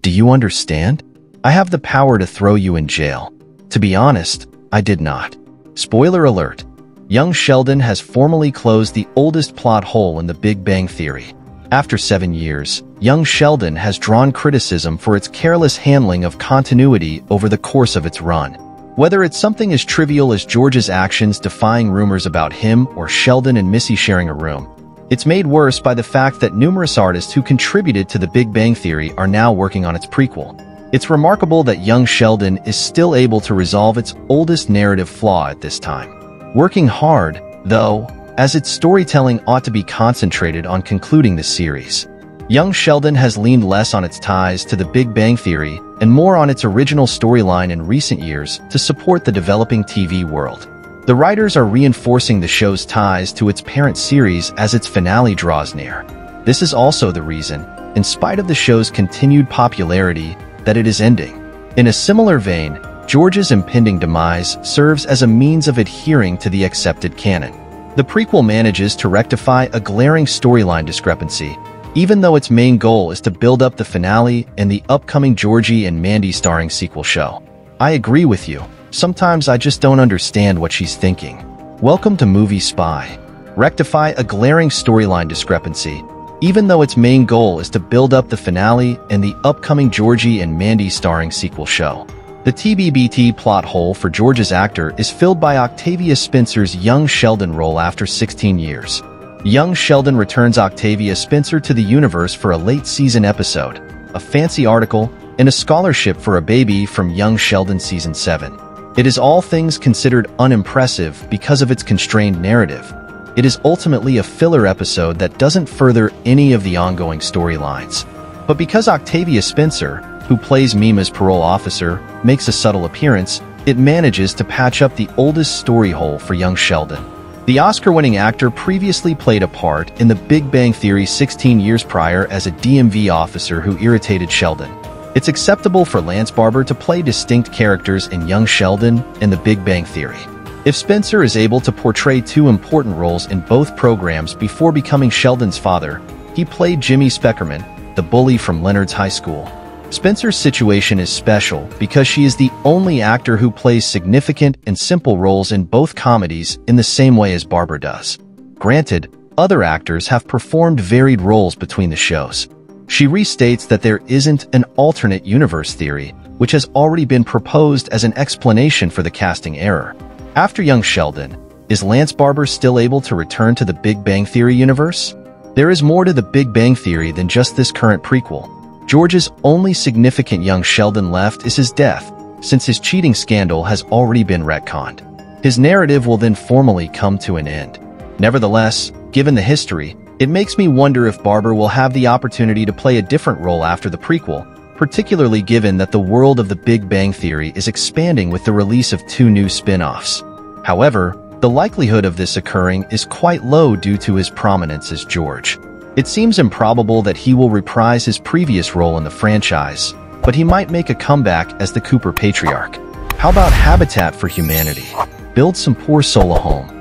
Do you understand? I have the power to throw you in jail. To be honest, I did not. Spoiler alert. Young Sheldon has formally closed the oldest plot hole in the Big Bang Theory. After 7 years, Young Sheldon has drawn criticism for its careless handling of continuity over the course of its run. Whether it's something as trivial as George's actions defying rumors about him or Sheldon and Missy sharing a room, it's made worse by the fact that numerous artists who contributed to the Big Bang Theory are now working on its prequel. It's remarkable that Young Sheldon is still able to resolve its oldest narrative flaw at this time. Working hard, though, as its storytelling ought to be concentrated on concluding the series. Young Sheldon has leaned less on its ties to the Big Bang Theory and more on its original storyline in recent years to support the developing TV world. The writers are reinforcing the show's ties to its parent series as its finale draws near. This is also the reason, in spite of the show's continued popularity, that it is ending. In a similar vein, George's impending demise serves as a means of adhering to the accepted canon. The prequel manages to rectify a glaring storyline discrepancy, even though its main goal is to build up the finale and the upcoming Georgie and Mandy starring sequel show. I agree with you. Sometimes I just don't understand what she's thinking. Welcome to Movie Spy. Rectify a glaring storyline discrepancy, even though its main goal is to build up the finale and the upcoming Georgie and Mandy starring sequel show. The TBBT plot hole for George's actor is filled by Octavia Spencer's Young Sheldon role after 16 years. Young Sheldon returns Octavia Spencer to the universe for a late-season episode, a fancy article, and a scholarship for a baby from Young Sheldon Season 7. It is all things considered unimpressive because of its constrained narrative. It is ultimately a filler episode that doesn't further any of the ongoing storylines. But because Octavia Spencer, who plays Mima's parole officer, makes a subtle appearance, it manages to patch up the oldest story hole for Young Sheldon. The Oscar-winning actor previously played a part in The Big Bang Theory 16 years prior as a DMV officer who irritated Sheldon. It's acceptable for Lance Barber to play distinct characters in Young Sheldon and The Big Bang Theory. If Spencer is able to portray two important roles in both programs before becoming Sheldon's father, he played Jimmy Speckerman, the bully from Leonard's High School. Spencer's situation is special because she is the only actor who plays significant and simple roles in both comedies in the same way as Barber does. Granted, other actors have performed varied roles between the shows. She restates that there isn't an alternate universe theory, which has already been proposed as an explanation for the casting error. After Young Sheldon, is Lance Barber still able to return to the Big Bang Theory universe? There is more to the Big Bang Theory than just this current prequel. George's only significant Young Sheldon left is his death, since his cheating scandal has already been retconned. His narrative will then formally come to an end. Nevertheless, given the history, it makes me wonder if Barber will have the opportunity to play a different role after the prequel, particularly given that the world of the Big Bang Theory is expanding with the release of 2 new spin-offs. However, the likelihood of this occurring is quite low due to his prominence as George. It seems improbable that he will reprise his previous role in the franchise, but he might make a comeback as the Cooper Patriarch. How about Habitat for Humanity? Build some poor soul a home.